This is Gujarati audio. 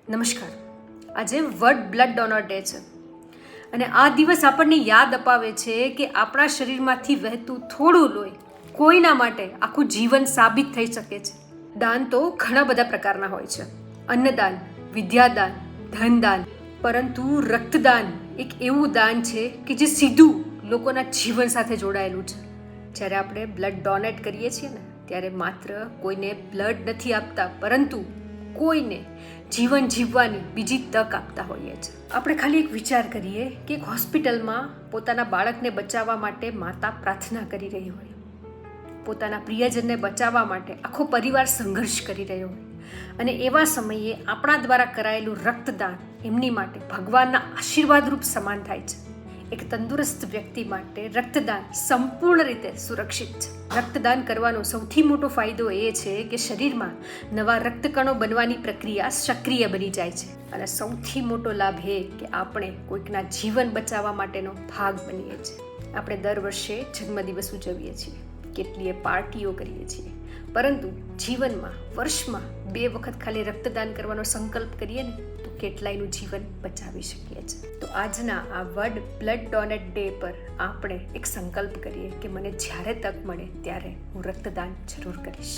નમસ્કાર. આજે વર્લ્ડ બ્લડ ડોનર ડે છે અને આ દિવસ આપણને યાદ અપાવે છે કે આપણા શરીરમાંથી વહેતું થોડું લોહી કોઈના માટે આખું જીવન સાબિત થઈ શકે છે. દાન તો ઘણા બધા પ્રકારના હોય છે. અન્નદાન, વિદ્યાદાન, ધનદાન, પરંતુ રક્તદાન એક એવું દાન છે કે જે સીધું લોકોના જીવન સાથે જોડાયેલું છે. જ્યારે આપણે બ્લડ ડોનેટ કરીએ છીએ ને ત્યારે માત્ર કોઈને બ્લડ નથી આપતા, પરંતુ કોઈને જીવન જીવવાની બીજી તક આપતા હોઈએ છીએ. આપણે ખાલી એક વિચાર કરીએ કે એક હોસ્પિટલમાં પોતાના બાળકને બચાવવા માટે માતા પ્રાર્થના કરી રહી હોય, પોતાના પ્રિયજનને બચાવવા માટે આખો પરિવાર સંઘર્ષ કરી રહ્યો હોય, અને એવા સમયે આપણા દ્વારા કરાયેલું રક્તદાન એમની માટે ભગવાનના આશીર્વાદરૂપ સમાન થાય છે. એક તંદુરસ્ત વ્યક્તિ માટે રક્તદાન સંપૂર્ણ રીતે સુરક્ષિત છે. રક્તદાન કરવાનો સૌથી મોટો ફાયદો એ છે કે શરીરમાં નવા રક્તકણો બનવાની પ્રક્રિયા સક્રિય બની જાય છે, અને સૌથી મોટો લાભ એ કે આપણે કોઈકના જીવન બચાવવા માટેનો ભાગ બનીએ છીએ. આપણે દર વર્ષે જન્મદિવસ ઉજવીએ છીએ, કેટલીય પાર્ટીઓ કરીએ છીએ, પરંતુ જીવનમાં વર્ષમાં 2 વખત ખાલી રક્તદાન કરવાનો સંકલ્પ કરીએ ને તો કેટલાયનું જીવન બચાવી શકીએ છીએ. તો આજના આ વર્લ્ડ બ્લડ ડોનેટ ડે પર આપણે એક સંકલ્પ કરીએ કે મને જ્યારે તક મળે ત્યારે હું રક્તદાન જરૂર કરીશ.